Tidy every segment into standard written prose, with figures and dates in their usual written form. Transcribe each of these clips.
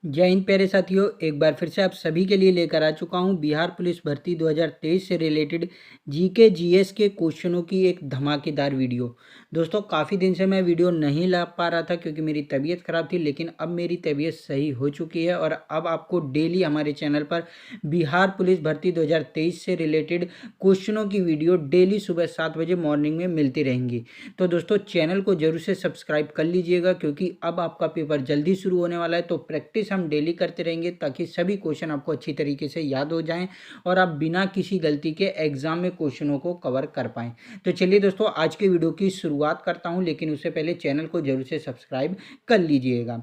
जय हिंद प्यारे साथियों, एक बार फिर से आप सभी के लिए लेकर आ चुका हूं बिहार पुलिस भर्ती 2023 से रिलेटेड जीके जीएस के क्वेश्चनों की एक धमाकेदार वीडियो। दोस्तों काफ़ी दिन से मैं वीडियो नहीं ला पा रहा था क्योंकि मेरी तबीयत ख़राब थी, लेकिन अब मेरी तबीयत सही हो चुकी है और अब आपको डेली हमारे चैनल पर बिहार पुलिस भर्ती 2023 से रिलेटेड क्वेश्चनों की वीडियो डेली सुबह 7 बजे मॉर्निंग में मिलती रहेंगी। तो दोस्तों चैनल को जरूर से सब्सक्राइब कर लीजिएगा क्योंकि अब आपका पेपर जल्दी शुरू होने वाला है, तो प्रैक्टिस हम डेली करते रहेंगे ताकि सभी क्वेश्चन आपको अच्छी तरीके से याद हो जाएं और आप बिना किसी गलती के एग्जाम में क्वेश्चनों को कवर कर पाएं। तो चलिए दोस्तों आज के वीडियो की शुरुआत करता हूं, लेकिन उससे पहले चैनल को जरूर से सब्सक्राइब कर लीजिएगा।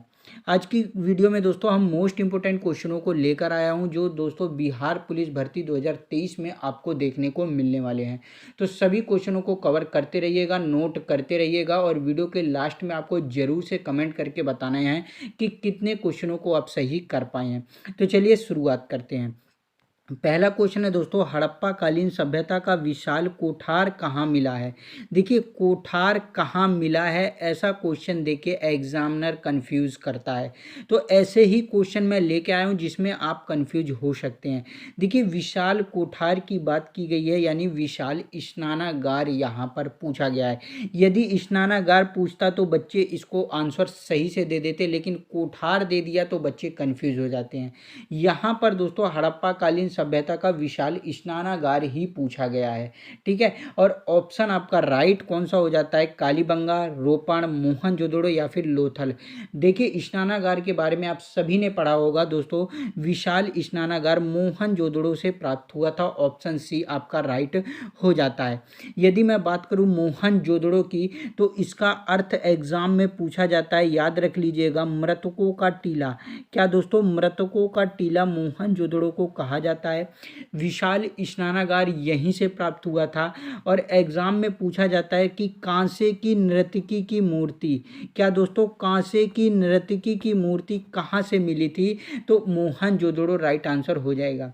आज की वीडियो में दोस्तों हम मोस्ट इंपोर्टेंट क्वेश्चनों को लेकर आया हूं जो दोस्तों बिहार पुलिस भर्ती 2023 में आपको देखने को मिलने वाले हैं। तो सभी क्वेश्चनों को कवर करते रहिएगा, नोट करते रहिएगा और वीडियो के लास्ट में आपको जरूर से कमेंट करके बताना है कि कितने क्वेश्चनों को आप सही कर पाए हैं। तो चलिए शुरुआत करते हैं। पहला क्वेश्चन है दोस्तों, हड़प्पा कालीन सभ्यता का विशाल कोठार कहाँ मिला है। देखिए कोठार कहाँ मिला है, ऐसा क्वेश्चन देके एग्जामिनर कंफ्यूज करता है। तो ऐसे ही क्वेश्चन मैं लेके आया हूँ जिसमें आप कंफ्यूज हो सकते हैं। देखिए विशाल कोठार की बात की गई है, यानी विशाल स्नानागार यहाँ पर पूछा गया है। यदि स्नानागार पूछता तो बच्चे इसको आंसर सही से दे देते, लेकिन कोठार दे दिया तो बच्चे कंफ्यूज हो जाते हैं। यहाँ पर दोस्तों हड़प्पा कालीन सभ्यता का विशाल स्नानागार ही पूछा गया है। ठीक है, और ऑप्शन आपका राइट कौन सा हो जाता है, कालीबंगा, रोपण, मोहनजोदड़ो या फिर लोथल। देखिए स्नानागार के बारे में आप सभी ने पढ़ा होगा दोस्तों, विशाल स्नानागार मोहनजोदड़ो से प्राप्त हुआ था। ऑप्शन सी आपका राइट हो जाता है। यदि मैं बात करूं मोहनजोदड़ो की तो इसका अर्थ एग्जाम में पूछा जाता है, याद रख लीजिएगा, मृतकों का टीला। क्या दोस्तों मृतकों का टीला मोहनजोदड़ो को कहा जाता है। विशाल स्नानागार यहीं से प्राप्त हुआ था और एग्जाम में पूछा जाता है कि कांसे की नर्तकी की मूर्ति, क्या दोस्तों कांसे की नर्तकी की मूर्ति कहाँ से मिली थी, तो मोहनजोदड़ो राइट आंसर हो जाएगा।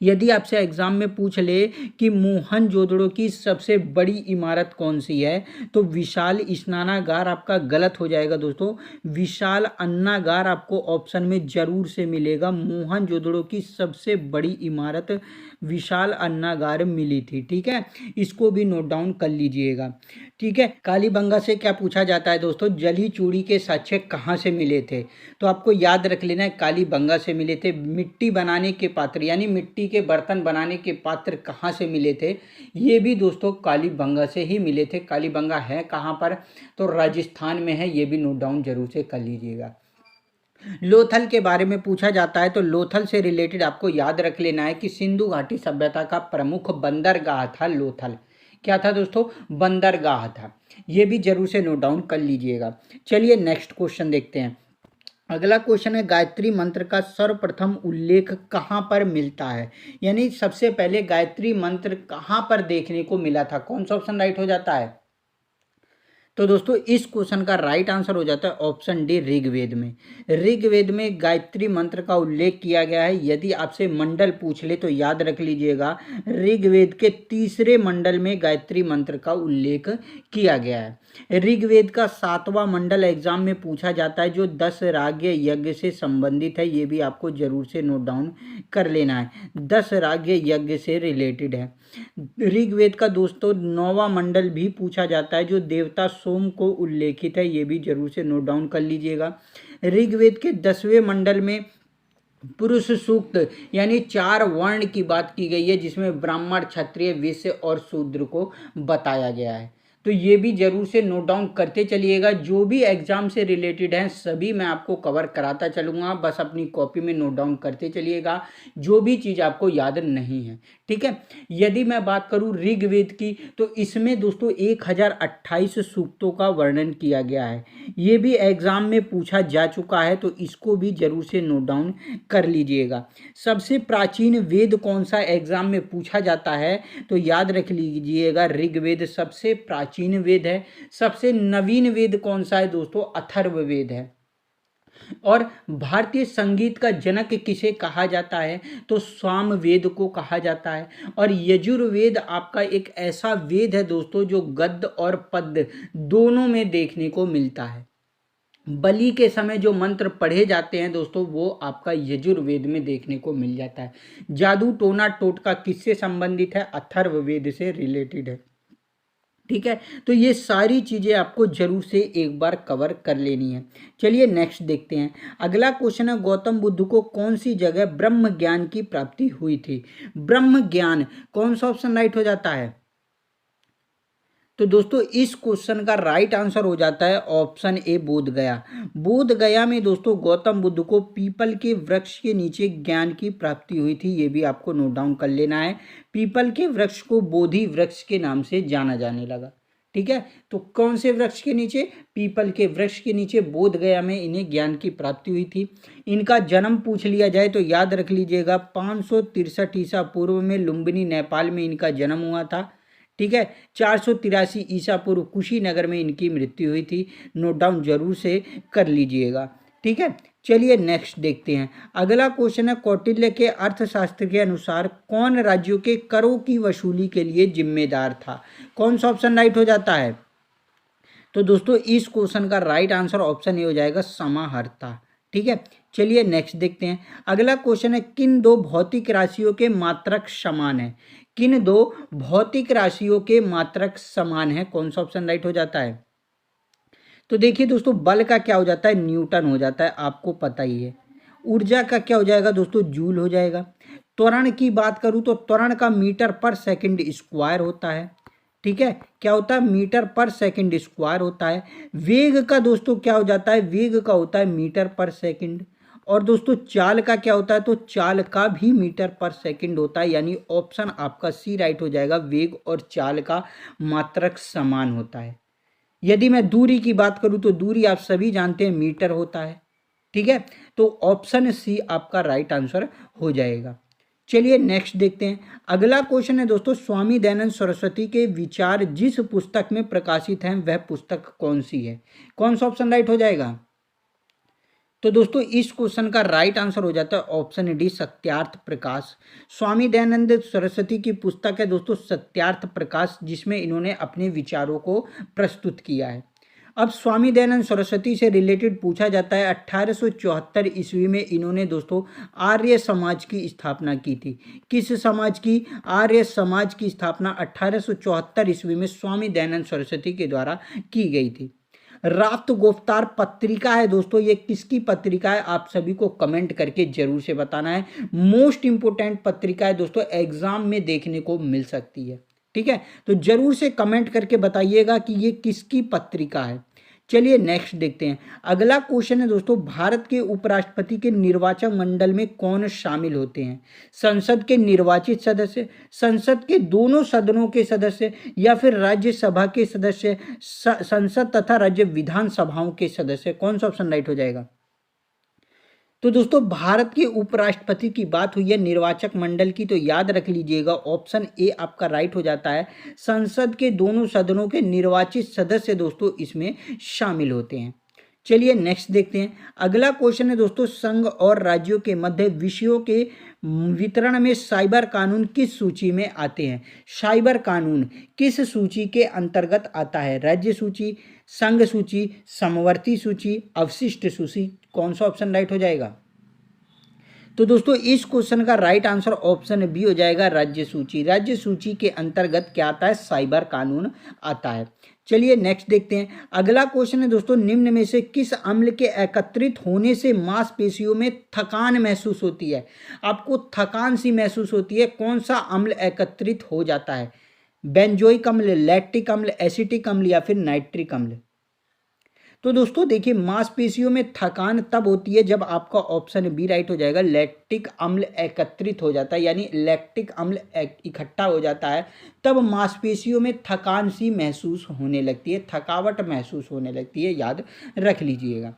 यदि आपसे एग्जाम में पूछ ले कि मोहनजोदड़ो की सबसे बड़ी इमारत कौन सी है, तो विशाल स्नानागार आपका गलत हो जाएगा दोस्तों। विशाल अन्नागार आपको ऑप्शन में जरूर से मिलेगा। मोहनजोदड़ो की सबसे बड़ी इमारत विशाल अन्नागार मिली थी। ठीक है, इसको भी नोट डाउन कर लीजिएगा। ठीक है, कालीबंगा से क्या पूछा जाता है दोस्तों, जली चूड़ी के साक्ष्य कहाँ से मिले थे, तो आपको याद रख लेना है कालीबंगा से मिले थे। मिट्टी बनाने के पात्र यानी मिट्टी के बर्तन बनाने के पात्र कहाँ से मिले थे, ये भी दोस्तों कालीबंगा से ही मिले थे। कालीबंगा है कहाँ पर, तो राजस्थान में है, ये भी नोट डाउन जरूर से कर लीजिएगा। लोथल के बारे में पूछा जाता है तो लोथल से रिलेटेड आपको याद रख लेना है कि सिंधु घाटी सभ्यता का प्रमुख बंदरगाह था लोथल। क्या था दोस्तों, बंदरगाह था। ये भी जरूर से नोट डाउन कर लीजिएगा। चलिए नेक्स्ट क्वेश्चन देखते हैं। अगला क्वेश्चन है, गायत्री मंत्र का सर्वप्रथम उल्लेख कहाँ पर मिलता है, यानी सबसे पहले गायत्री मंत्र कहाँ पर देखने को मिला था। कौन सा ऑप्शन राइट हो जाता है, तो दोस्तों इस क्वेश्चन का राइट आंसर हो जाता है ऑप्शन डी, ऋग्वेद में। ऋग्वेद में गायत्री मंत्र का उल्लेख किया गया है। यदि आपसे मंडल पूछ ले तो याद रख लीजिएगा, ऋग्वेद के तीसरे मंडल में गायत्री मंत्र का उल्लेख किया गया है। ऋग्वेद का 7वां मंडल एग्जाम में पूछा जाता है जो 10 राग्य यज्ञ से संबंधित है। ये भी आपको जरूर से नोट डाउन कर लेना है, 10 राग्य यज्ञ से रिलेटेड है। ऋग्वेद का दोस्तों 9वां मंडल भी पूछा जाता है जो देवता सोम को उल्लेखित है। ये भी जरूर से नोट डाउन कर लीजिएगा। ऋग्वेद के 10वें मंडल में पुरुष सूक्त यानी 4 वर्ण की बात की गई है, जिसमें ब्राह्मण, क्षत्रिय, वैश्य और शूद्र को बताया गया है। तो ये भी जरूर से नोट डाउन करते चलिएगा। जो भी एग्जाम से रिलेटेड हैं सभी मैं आपको कवर कराता चलूँगा, बस अपनी कॉपी में नोट डाउन करते चलिएगा जो भी चीज़ आपको याद नहीं है। ठीक है, यदि मैं बात करूँ ऋग्वेद की तो इसमें दोस्तों 1028 सूक्तों का वर्णन किया गया है। ये भी एग्जाम में पूछा जा चुका है, तो इसको भी जरूर से नोट डाउन कर लीजिएगा। सबसे प्राचीन वेद कौन सा एग्जाम में पूछा जाता है, तो याद रख लीजिएगा ऋग्वेद सबसे प्राचीन वेद है। सबसे नवीन वेद कौन सा है दोस्तों, अथर्ववेद है। और भारतीय संगीत का जनक किसे कहा जाता है, तो सामवेद को कहा जाता है। और यजुर्वेद आपका एक ऐसा वेद है दोस्तों जो गद्य और पद्य दोनों में देखने को मिलता है। बलि के समय जो मंत्र पढ़े जाते हैं दोस्तों, वो आपका यजुर्वेद में देखने को मिल जाता है। जादू टोना टोटका किससे संबंधित है? अथर्ववेद से रिलेटेड है। ठीक है, तो ये सारी चीज़ें आपको जरूर से एक बार कवर कर लेनी है। चलिए नेक्स्ट देखते हैं। अगला क्वेश्चन है, गौतम बुद्ध को कौन सी जगह ब्रह्म ज्ञान की प्राप्ति हुई थी? ब्रह्म ज्ञान, कौन सा ऑप्शन राइट हो जाता है? तो दोस्तों इस क्वेश्चन का राइट आंसर हो जाता है ऑप्शन ए, बोध गया। बोध गया में दोस्तों गौतम बुद्ध को पीपल के वृक्ष के नीचे ज्ञान की प्राप्ति हुई थी। ये भी आपको नोट डाउन कर लेना है। पीपल के वृक्ष को बोधि वृक्ष के नाम से जाना जाने लगा। ठीक है, तो कौन से वृक्ष के नीचे? पीपल के वृक्ष के नीचे बोध गया में इन्हें ज्ञान की प्राप्ति हुई थी। इनका जन्म पूछ लिया जाए तो याद रख लीजिएगा, 563 ईसा पूर्व में लुम्बिनी नेपाल में इनका जन्म हुआ था। ठीक है, 483 ईसा पूर्व कुशीनगर में इनकी मृत्यु हुई थी। नोट डाउन जरूर से कर लीजिएगा। ठीक है, चलिए नेक्स्ट देखते हैं। अगला क्वेश्चन है, कौटिल्य के अर्थशास्त्र के अनुसार कौन राज्यों के करों की वसूली के लिए जिम्मेदार था? कौन सा ऑप्शन राइट हो जाता है? तो दोस्तों इस क्वेश्चन का राइट आंसर ऑप्शन ए हो जाएगा, समाहर्ता। ठीक है, चलिए नेक्स्ट देखते हैं। अगला क्वेश्चन है, किन दो भौतिक राशियों के मात्रक समान है? किन दो भौतिक राशियों के मात्रक समान है? कौन सा ऑप्शन राइट हो जाता है? तो देखिए दोस्तों, बल का क्या हो जाता है? न्यूटन हो जाता है, आपको पता ही है। ऊर्जा का क्या हो जाएगा दोस्तों? जूल हो जाएगा। त्वरण की बात करूं तो त्वरण का मीटर पर सेकंड स्क्वायर होता है। ठीक है, क्या होता है? मीटर पर सेकंड स्क्वायर होता है। वेग का दोस्तों क्या हो जाता है? वेग का होता है मीटर पर सेकंड। और दोस्तों चाल का क्या होता है? तो चाल का भी मीटर पर सेकंड होता है, यानी ऑप्शन आपका सी राइट हो जाएगा। वेग और चाल का मात्रक समान होता है। यदि मैं दूरी की बात करूं तो दूरी आप सभी जानते हैं मीटर होता है। ठीक है, तो ऑप्शन सी आपका राइट आंसर हो जाएगा। चलिए नेक्स्ट देखते हैं। अगला क्वेश्चन है दोस्तों, स्वामी दयानंद सरस्वती के विचार जिस पुस्तक में प्रकाशित हैं वह पुस्तक कौन सी है? कौन सा ऑप्शन राइट हो जाएगा? तो दोस्तों इस क्वेश्चन का राइट आंसर हो जाता है ऑप्शन डी, सत्यार्थ प्रकाश। स्वामी दयानंद सरस्वती की पुस्तक है दोस्तों सत्यार्थ प्रकाश, जिसमें इन्होंने अपने विचारों को प्रस्तुत किया है। अब स्वामी दयानंद सरस्वती से रिलेटेड पूछा जाता है, 1874 ईस्वी में इन्होंने दोस्तों आर्य समाज की स्थापना की थी। किस समाज की? आर्य समाज की स्थापना 1874 ईस्वी में स्वामी दयानंद सरस्वती के द्वारा की गई थी। रात गुफ्तार पत्रिका है दोस्तों, ये किसकी पत्रिका है? आप सभी को कमेंट करके जरूर से बताना है। मोस्ट इंपोर्टेंट पत्रिका है दोस्तों, एग्जाम में देखने को मिल सकती है। ठीक है, तो जरूर से कमेंट करके बताइएगा कि ये किसकी पत्रिका है। चलिए नेक्स्ट देखते हैं। अगला क्वेश्चन है दोस्तों, भारत के उपराष्ट्रपति के निर्वाचक मंडल में कौन शामिल होते हैं? संसद के निर्वाचित सदस्य, संसद के दोनों सदनों के सदस्य, या फिर राज्यसभा के सदस्य, संसद तथा राज्य विधानसभाओं के सदस्य? कौन सा ऑप्शन राइट हो जाएगा? तो दोस्तों भारत के उपराष्ट्रपति की बात हुई है निर्वाचक मंडल की, तो याद रख लीजिएगा ऑप्शन ए आपका राइट हो जाता है। संसद के दोनों सदनों के निर्वाचित सदस्य दोस्तों इसमें शामिल होते हैं। चलिए नेक्स्ट देखते हैं। अगला क्वेश्चन है दोस्तों, संघ और राज्यों के मध्य विषयों के वितरण में साइबर कानून किस सूची में आते हैं? साइबर कानून किस सूची के अंतर्गत आता है? राज्य सूची, संघ सूची, समवर्ती सूची, अवशिष्ट सूची? कौन सा ऑप्शन राइट हो जाएगा? तो दोस्तों इस क्वेश्चन का राइट आंसर ऑप्शन बी हो जाएगा, राज्य सूची। राज्य सूची के अंतर्गत क्या आता है? साइबर कानून आता है। चलिए नेक्स्ट देखते हैं। अगला क्वेश्चन है दोस्तों, निम्न में से किस अम्ल के एकत्रित होने से मांसपेशियों में थकान महसूस होती है? आपको थकान सी महसूस होती है, कौन सा अम्ल एकत्रित हो जाता है? बेंजोइक अम्ल, लैक्टिक अम्ल, एसिटिक अम्ल, या फिर नाइट्रिक अम्ल? तो दोस्तों देखिए, मांसपेशियों में थकान तब होती है जब आपका ऑप्शन बी राइट हो जाएगा, लैक्टिक अम्ल एकत्रित हो जाता है, यानी लैक्टिक अम्ल इकट्ठा हो जाता है, तब मांसपेशियों में थकान सी महसूस होने लगती है, थकावट महसूस होने लगती है, याद रख लीजिएगा।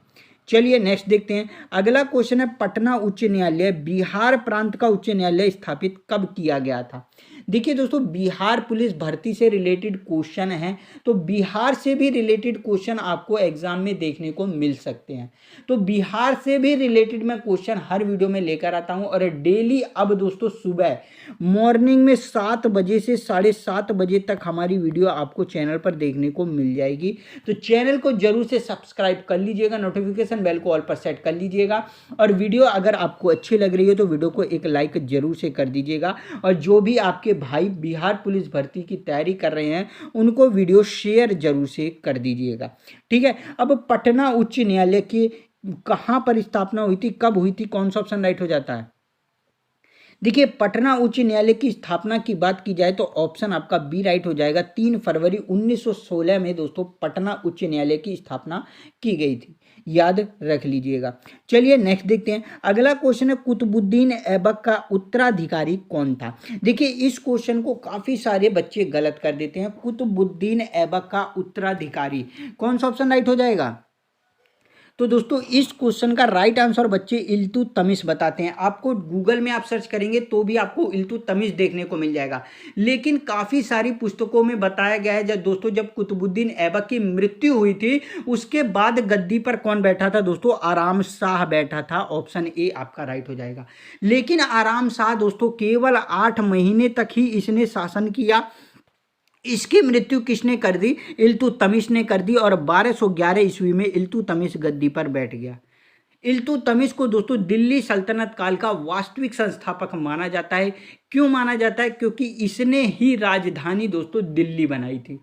चलिए नेक्स्ट देखते हैं। अगला क्वेश्चन है, पटना उच्च न्यायालय बिहार प्रांत का उच्च न्यायालय स्थापित कब किया गया था? देखिए दोस्तों, बिहार पुलिस भर्ती से रिलेटेड क्वेश्चन है, तो बिहार से भी रिलेटेड क्वेश्चन आपको एग्जाम में देखने को मिल सकते हैं। तो बिहार से भी रिलेटेड मैं क्वेश्चन हर वीडियो में लेकर आता हूं, और डेली अब दोस्तों सुबह मॉर्निंग में 7 बजे से 7:30 बजे तक हमारी वीडियो आपको चैनल पर देखने को मिल जाएगी। तो चैनल को जरूर से सब्सक्राइब कर लीजिएगा, नोटिफिकेशन बेल को ऑल पर सेट कर लीजिएगा, और वीडियो अगर आपको अच्छी लग रही है तो वीडियो को एक लाइक जरूर से कर दीजिएगा। और जो भी आपके भाई बिहार पुलिस भर्ती की तैयारी कर रहे हैं उनको वीडियो शेयर जरूर से कर दीजिएगा, ठीक है। अब पटना उच्च न्यायालय की कहां पर स्थापना हुई थी, कब हुई थी, कौन सा ऑप्शन राइट हो जाता है? देखिए, पटना उच्च न्यायालय की स्थापना की बात की जाए तो ऑप्शन आपका बी राइट हो जाएगा। 3 फरवरी 1916 में दोस्तों पटना उच्च न्यायालय की स्थापना की गई थी, याद रख लीजिएगा। चलिए नेक्स्ट देखते हैं। अगला क्वेश्चन है, कुतुबुद्दीन ऐबक का उत्तराधिकारी कौन था? देखिए, इस क्वेश्चन को काफी सारे बच्चे गलत कर देते हैं। कुतुबुद्दीन ऐबक का उत्तराधिकारी कौन सा ऑप्शन राइट हो जाएगा? तो दोस्तों, इस क्वेश्चन का राइट आंसर बच्चे इल्तुतमिश बताते हैं। आपको गूगल में आप सर्च करेंगे तो भी आपको इल्तुतमिश देखने को मिल जाएगा, लेकिन काफ़ी सारी पुस्तकों में बताया गया है जब कुतुबुद्दीन ऐबक की मृत्यु हुई थी उसके बाद गद्दी पर कौन बैठा था दोस्तों? आराम शाह बैठा था। ऑप्शन ए आपका राइट हो जाएगा। लेकिन आराम शाह दोस्तों केवल 8 महीने तक ही इसने शासन किया। इसकी मृत्यु किसने कर दी? इल्तुतमिश ने कर दी, और 1211 ईस्वी में इल्तुतमिश गद्दी पर बैठ गया। इल्तुतमिश को दोस्तों दिल्ली सल्तनत काल का वास्तविक संस्थापक माना जाता है। क्यों माना जाता है? क्योंकि इसने ही राजधानी दोस्तों दिल्ली बनाई थी,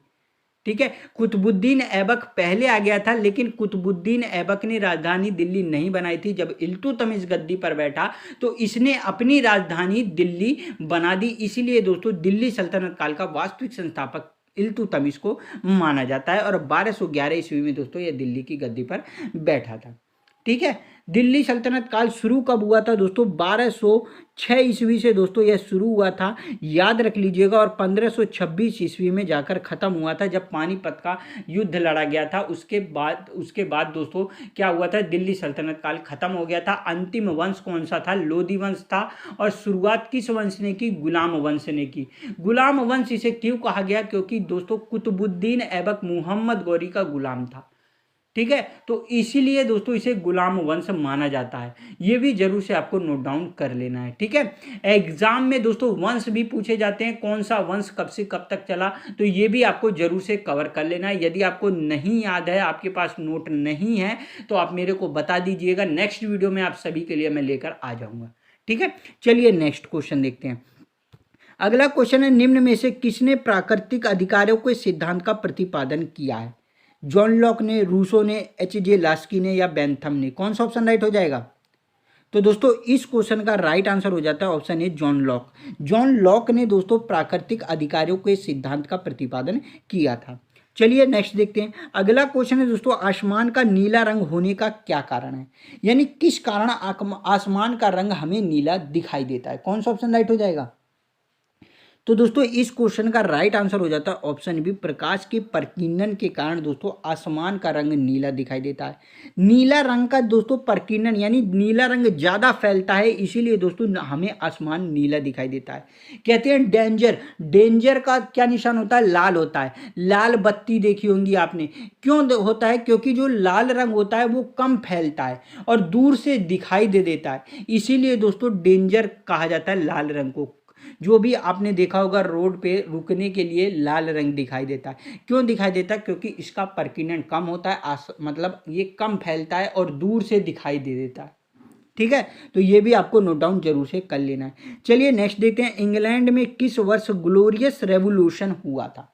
ठीक है। कुतुबुद्दीन ऐबक पहले आ गया था, लेकिन कुतुबुद्दीन ऐबक ने राजधानी दिल्ली नहीं बनाई थी। जब इल्तुतमिश गद्दी पर बैठा तो इसने अपनी राजधानी दिल्ली बना दी। इसीलिए दोस्तों दिल्ली सल्तनत काल का वास्तविक संस्थापक इल्तुतमिश को माना जाता है, और 1211 ईस्वी में दोस्तों यह दिल्ली की गद्दी पर बैठा था, ठीक है। दिल्ली सल्तनत काल शुरू कब हुआ था दोस्तों? 1206 ईस्वी से दोस्तों यह शुरू हुआ था, याद रख लीजिएगा, और 1526 ईस्वी में जाकर ख़त्म हुआ था जब पानीपत का युद्ध लड़ा गया था। उसके बाद दोस्तों क्या हुआ था? दिल्ली सल्तनत काल ख़त्म हो गया था। अंतिम वंश कौन सा था? लोधी वंश था। और शुरुआत किस वंश ने की? गुलाम वंश ने की। गुलाम वंश इसे क्यों कहा गया? क्योंकि दोस्तों कुतुबुद्दीन ऐबक मुहम्मद गौरी का गुलाम था, ठीक है। तो इसीलिए दोस्तों इसे गुलाम वंश माना जाता है। ये भी जरूर से आपको नोट डाउन कर लेना है, ठीक है। एग्जाम में दोस्तों वंश भी पूछे जाते हैं, कौन सा वंश कब से कब तक चला, तो ये भी आपको जरूर से कवर कर लेना है। यदि आपको नहीं याद है, आपके पास नोट नहीं है, तो आप मेरे को बता दीजिएगा। नेक्स्ट वीडियो में आप सभी के लिए मैं लेकर आ जाऊंगा, ठीक है। चलिए नेक्स्ट क्वेश्चन देखते हैं। अगला क्वेश्चन है, निम्न में से किसने प्राकृतिक अधिकारों के सिद्धांत का प्रतिपादन किया है? जॉन लॉक ने, रूसो ने, एच.जे. लास्की ने, या बेंथम ने? कौन सा ऑप्शन राइट हो जाएगा? तो दोस्तों इस क्वेश्चन का राइट आंसर हो जाता है option A, John Locke. John Locke ने दोस्तों प्राकृतिक अधिकारों के सिद्धांत का प्रतिपादन किया था। चलिए नेक्स्ट देखते हैं। अगला क्वेश्चन है दोस्तों, आसमान का नीला रंग होने का क्या कारण है? यानी किस कारण आसमान का रंग हमें नीला दिखाई देता है? कौन सा ऑप्शन राइट हो जाएगा? तो दोस्तों इस क्वेश्चन का राइट आंसर हो जाता है ऑप्शन बी, प्रकाश के प्रकीर्णन के कारण दोस्तों आसमान का रंग नीला दिखाई देता है। नीला रंग का दोस्तों प्रकीर्णन यानी नीला रंग ज़्यादा फैलता है, इसीलिए दोस्तों हमें आसमान नीला दिखाई देता है। कहते हैं डेंजर, डेंजर का क्या निशान होता है? लाल होता है। लाल बत्ती देखी होंगी आपने। क्यों होता है? क्योंकि जो लाल रंग होता है वो कम फैलता है और दूर से दिखाई दे देता है, इसीलिए दोस्तों डेंजर कहा जाता है लाल रंग को। जो भी आपने देखा होगा रोड पे रुकने के लिए लाल रंग दिखाई देता है। क्यों दिखाई देता है? क्योंकि इसका प्रकीर्णन कम होता है, मतलब ये कम फैलता है और दूर से दिखाई दे देता है, ठीक है। तो ये भी आपको नोट डाउन जरूर से कर लेना है। चलिए नेक्स्ट देखते हैं, इंग्लैंड में किस वर्ष ग्लोरियस रेवोल्यूशन हुआ था?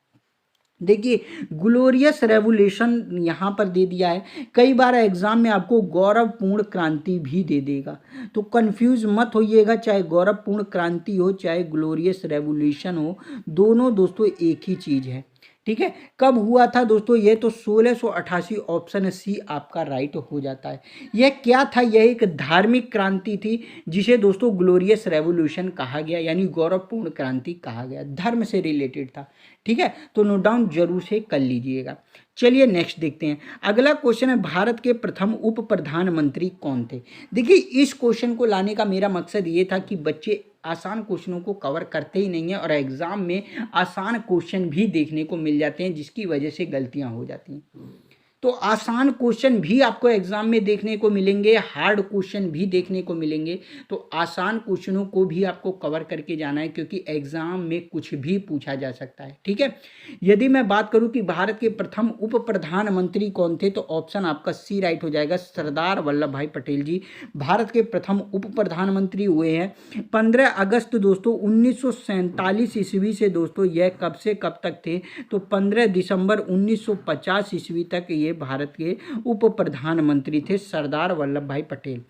देखिए ग्लोरियस रेवोल्यूशन यहाँ पर दे दिया है, कई बार एग्जाम में आपको गौरवपूर्ण क्रांति भी दे देगा, तो कंफ्यूज मत होइएगा। चाहे गौरवपूर्ण क्रांति हो चाहे ग्लोरियस रेवोल्यूशन हो, दोनों दोस्तों एक ही चीज़ है, ठीक है। कब हुआ था दोस्तों? ये तो 1688, ऑप्शन सी आपका राइट हो जाता है। यह क्या था? यह एक धार्मिक क्रांति थी जिसे दोस्तों ग्लोरियस रेवोल्यूशन कहा गया, यानी गौरवपूर्ण क्रांति कहा गया, धर्म से रिलेटेड था, ठीक है। तो नोट डाउन जरूर से कर लीजिएगा। चलिए नेक्स्ट देखते हैं। अगला क्वेश्चन है, भारत के प्रथम उप प्रधानमंत्री कौन थे? देखिए इस क्वेश्चन को लाने का मेरा मकसद ये था कि बच्चे आसान क्वेश्चनों को कवर करते ही नहीं है और एग्जाम में आसान क्वेश्चन भी देखने को मिल जाते हैं, जिसकी वजह से गलतियां हो जाती हैं। तो आसान क्वेश्चन भी आपको एग्जाम में देखने को मिलेंगे, हार्ड क्वेश्चन भी देखने को मिलेंगे। तो आसान क्वेश्चनों को भी आपको कवर करके जाना है, क्योंकि एग्जाम में कुछ भी पूछा जा सकता है। ठीक है, यदि मैं बात करूं कि भारत के प्रथम उप प्रधानमंत्री कौन थे, तो ऑप्शन आपका सी राइट हो जाएगा, सरदार वल्लभ भाई पटेल जी भारत के प्रथम उप प्रधानमंत्री हुए हैं। 15 अगस्त दोस्तों 1947 ईस्वी से दोस्तों यह कब से कब तक थे, तो 15 दिसंबर 1950 ईस्वी तक ये भारत के उप प्रधानमंत्री थे, सरदार वल्लभ भाई पटेल।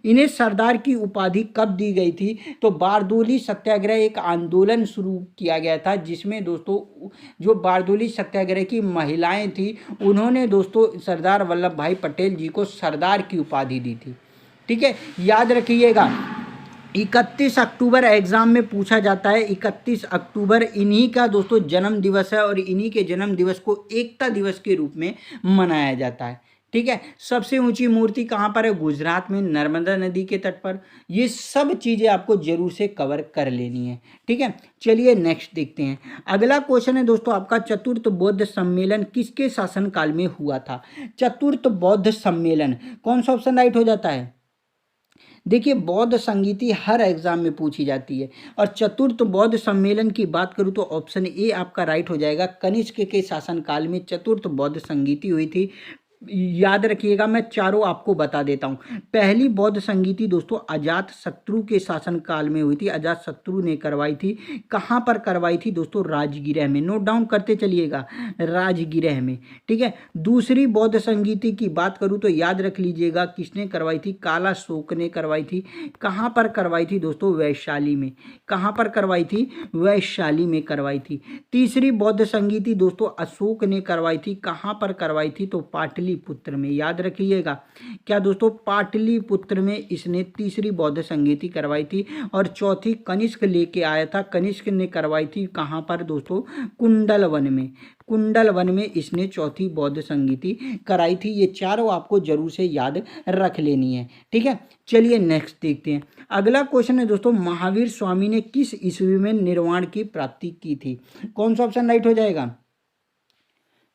इन्हें सरदार की उपाधि कब दी गई थी, तो बारदोली सत्याग्रह एक आंदोलन शुरू किया गया था, जिसमें दोस्तों जो बारदोली सत्याग्रह की महिलाएं थी, उन्होंने दोस्तों सरदार वल्लभ भाई पटेल जी को सरदार की उपाधि दी थी। ठीक है, याद रखिएगा 31 अक्टूबर एग्जाम में पूछा जाता है। 31 अक्टूबर इन्हीं का दोस्तों जन्म दिवस है और इन्हीं के जन्म दिवस को एकता दिवस के रूप में मनाया जाता है। ठीक है, सबसे ऊंची मूर्ति कहाँ पर है, गुजरात में नर्मदा नदी के तट पर। ये सब चीज़ें आपको जरूर से कवर कर लेनी है। ठीक है, चलिए नेक्स्ट देखते हैं। अगला क्वेश्चन है दोस्तों आपका, चतुर्थ बौद्ध सम्मेलन किसके शासनकाल में हुआ था। चतुर्थ बौद्ध सम्मेलन, कौन सा ऑप्शन राइट हो जाता है। देखिए बौद्ध संगीति हर एग्जाम में पूछी जाती है और चतुर्थ बौद्ध सम्मेलन की बात करूँ तो ऑप्शन ए आपका राइट हो जाएगा। कनिष्क के शासनकाल में चतुर्थ बौद्ध संगीति हुई थी। याद रखिएगा, मैं चारों आपको बता देता हूँ। पहली बौद्ध संगीति दोस्तों अजात शत्रु के शासनकाल में हुई थी, अजात शत्रु ने करवाई थी। कहाँ पर करवाई थी दोस्तों, राजगृह में। नोट डाउन करते चलिएगा, राजगृह में। ठीक है, दूसरी बौद्ध संगीति की बात करूँ तो याद रख लीजिएगा किसने करवाई थी, कालाशोक ने करवाई थी। कहाँ पर करवाई थी दोस्तों, वैशाली में। कहाँ पर करवाई थी, वैशाली में करवाई थी। तीसरी बौद्ध संगीति दोस्तों अशोक ने करवाई थी। कहाँ पर करवाई थी, तो पाटलिपुत्र में। याद रखिएगा क्या दोस्तों, पाटलिपुत्र में इसने तीसरी बौद्ध संगीति करवाई थी। और चौथी कनिष्क लेके आया था, कनिष्क ने करवाई थी। कहाँ पर दोस्तों, कुंडलवन में। कुंडलवन में इसने चौथी बौद्ध संगीति कराई थी। ये चारों आपको जरूर से याद रख लेनी है। ठीक है, चलिए नेक्स्ट देखते हैं। अगला क्वेश्चन है दोस्तों, महावीर स्वामी ने किस ईस्वी में निर्वाण की प्राप्ति की थी। कौन सा ऑप्शन राइट हो जाएगा,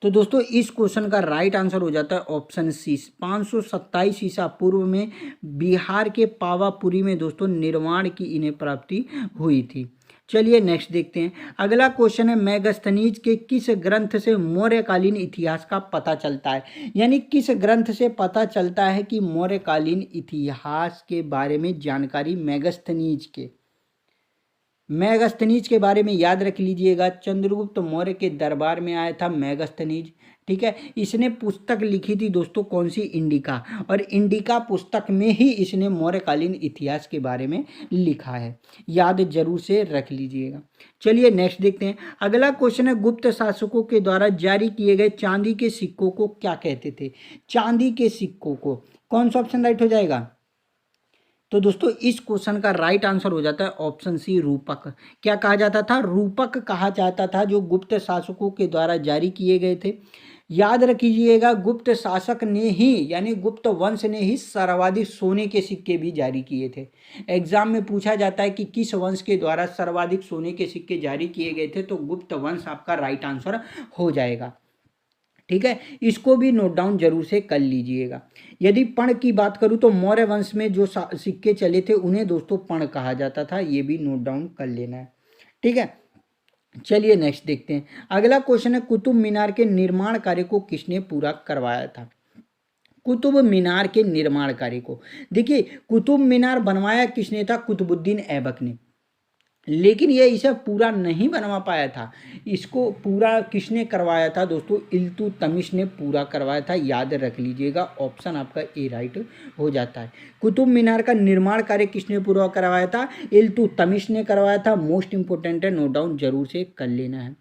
तो दोस्तों इस क्वेश्चन का राइट आंसर हो जाता है ऑप्शन सी। 527 ईसा पूर्व में बिहार के पावापुरी में दोस्तों निर्वाण की इन्हें प्राप्ति हुई थी। चलिए नेक्स्ट देखते हैं। अगला क्वेश्चन है, मेगस्थनीज के किस ग्रंथ से मौर्यकालीन इतिहास का पता चलता है। यानी किस ग्रंथ से पता चलता है कि मौर्यकालीन इतिहास के बारे में जानकारी मेगस्थनीज के बारे में याद रख लीजिएगा। चंद्रगुप्त मौर्य के दरबार में आया था मेगस्थनीज। ठीक है, इसने पुस्तक लिखी थी दोस्तों कौन सी, इंडिका। और इंडिका पुस्तक में ही इसने मौर्यकालीन इतिहास के बारे में लिखा है। याद जरूर से रख लीजिएगा। चलिए नेक्स्ट देखते हैं। अगला क्वेश्चन है, गुप्त शासकों के द्वारा जारी किए गए चांदी के सिक्कों को क्या कहते थे। चांदी के सिक्कों को कौन सा ऑप्शन राइट हो जाएगा, तो दोस्तों इस क्वेश्चन का राइट आंसर हो जाता है ऑप्शन सी, रूपक। क्या कहा जाता था, रूपक कहा जाता था, जो गुप्त शासकों के द्वारा जारी किए गए थे। याद रखिएगा गुप्त शासक ने ही यानी गुप्त वंश ने ही सर्वाधिक सोने के सिक्के भी जारी किए थे। एग्जाम में पूछा जाता है कि किस वंश के द्वारा सर्वाधिक सोने के सिक्के जारी किए गए थे, तो गुप्त वंश आपका राइट आंसर हो जाएगा। ठीक है, इसको भी नोट डाउन जरूर से कर लीजिएगा। यदि पण की बात करूं तो मौर्य वंश में जो सिक्के चले थे उन्हें दोस्तों पण कहा जाता था। ये भी नोट डाउन कर लेना है। ठीक है, चलिए नेक्स्ट देखते हैं। अगला क्वेश्चन है, कुतुब मीनार के निर्माण कार्य को किसने पूरा करवाया था। कुतुब मीनार के निर्माण कार्य को देखिए, कुतुब मीनार बनवाया किसने था, कुतुबुद्दीन ऐबक ने। लेकिन ये इसे पूरा नहीं बनवा पाया था। इसको पूरा किसने करवाया था दोस्तों, इल्तुतमिश ने पूरा करवाया था। याद रख लीजिएगा, ऑप्शन आपका ए राइट हो जाता है। कुतुब मीनार का निर्माण कार्य किसने पूरा करवाया था, इल्तुतमिश ने करवाया था। मोस्ट इंपोर्टेंट है, नोट डाउन जरूर से कर लेना है।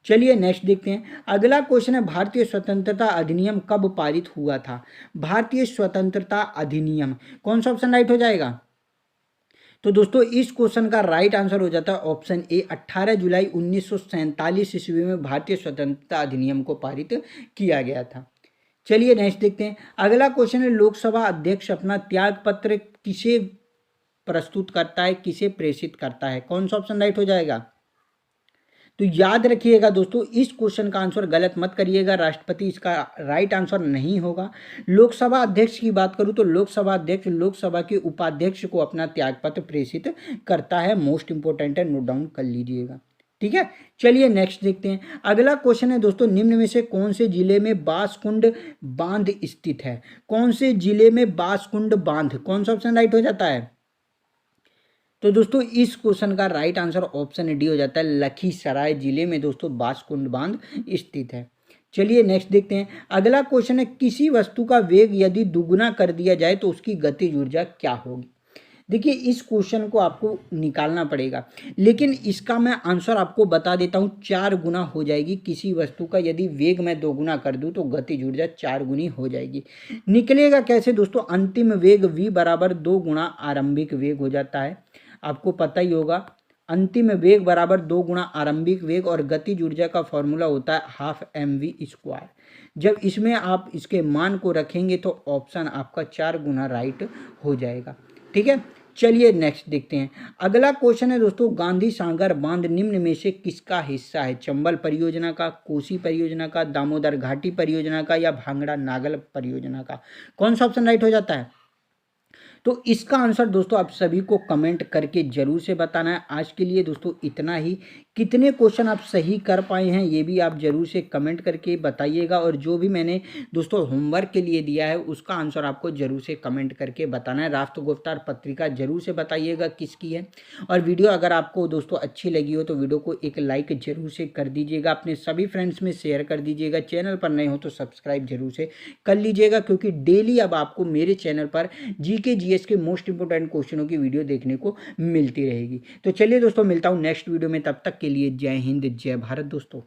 चलिए नेक्स्ट देखते हैं। अगला क्वेश्चन है, भारतीय स्वतंत्रता अधिनियम कब पारित हुआ था। भारतीय स्वतंत्रता अधिनियम कौन सा ऑप्शन राइट हो जाएगा, तो दोस्तों इस क्वेश्चन का राइट आंसर हो जाता है ऑप्शन ए। 18 जुलाई 1947 ईस्वी में भारतीय स्वतंत्रता अधिनियम को पारित किया गया था। चलिए नेक्स्ट देखते हैं। अगला क्वेश्चन है, लोकसभा अध्यक्ष अपना त्याग पत्र किसे प्रस्तुत करता है, किसे प्रेषित करता है? कौन सा ऑप्शन राइट हो जाएगा? तो याद रखिएगा दोस्तों, इस क्वेश्चन का आंसर गलत मत करिएगा, राष्ट्रपति इसका राइट आंसर नहीं होगा। लोकसभा अध्यक्ष की बात करूं तो लोकसभा अध्यक्ष लोकसभा के उपाध्यक्ष को अपना त्यागपत्र प्रेषित करता है। मोस्ट इंपोर्टेंट है, नोट डाउन कर लीजिएगा। ठीक है, चलिए नेक्स्ट देखते हैं। अगला क्वेश्चन है दोस्तों, निम्न में से कौन से जिले में बांसकुंड बांध स्थित है? कौन से जिले में बांसकुंड बांध, कौन सा ऑप्शन राइट हो जाता है? तो दोस्तों इस क्वेश्चन का राइट आंसर ऑप्शन डी हो जाता है। लखीसराय जिले में दोस्तों बांसकुंड बांध स्थित है। चलिए नेक्स्ट देखते हैं। अगला क्वेश्चन है, किसी वस्तु का वेग यदि दुगुना कर दिया जाए तो उसकी गतिज ऊर्जा क्या होगी? देखिए इस क्वेश्चन को आपको निकालना पड़ेगा, लेकिन इसका मैं आंसर आपको बता देता हूँ। 4 गुना हो जाएगी। किसी वस्तु का यदि वेग मैं 2 गुना कर दूँ तो गतिज ऊर्जा 4 गुनी हो जाएगी। निकलेगा कैसे दोस्तों? अंतिम वेग v बराबर 2 गुना आरंभिक वेग हो जाता है। आपको पता ही होगा, अंतिम वेग बराबर 2 गुना आरंभिक वेग, और गतिज ऊर्जा का फॉर्मूला होता है हाफ mv²। जब इसमें आप इसके मान को रखेंगे तो ऑप्शन आपका 4 गुना राइट हो जाएगा। ठीक है, चलिए नेक्स्ट देखते हैं। अगला क्वेश्चन है दोस्तों, गांधी सागर बांध निम्न में से किसका हिस्सा है? चंबल परियोजना का, कोसी परियोजना का, दामोदर घाटी परियोजना का, या भांगड़ा नागल परियोजना का? कौन सा ऑप्शन राइट हो जाता है? तो इसका आंसर दोस्तों आप सभी को कमेंट करके जरूर से बताना है। आज के लिए दोस्तों इतना ही। कितने क्वेश्चन आप सही कर पाए हैं ये भी आप जरूर से कमेंट करके बताइएगा, और जो भी मैंने दोस्तों होमवर्क के लिए दिया है उसका आंसर आपको जरूर से कमेंट करके बताना है। राष्ट्रगुप्तार पत्रिका जरूर से बताइएगा किसकी है। और वीडियो अगर आपको दोस्तों अच्छी लगी हो तो वीडियो को एक लाइक जरूर से कर दीजिएगा, अपने सभी फ्रेंड्स में शेयर कर दीजिएगा। चैनल पर नए हो तो सब्सक्राइब जरूर से कर लीजिएगा, क्योंकि डेली अब आपको मेरे चैनल पर जीके जीएस के मोस्ट इंपोर्टेंट क्वेश्चनों की वीडियो देखने को मिलती रहेगी। तो चलिए दोस्तों, मिलता हूँ नेक्स्ट वीडियो में। तब तक के लिए जय हिंद, जय भारत दोस्तों।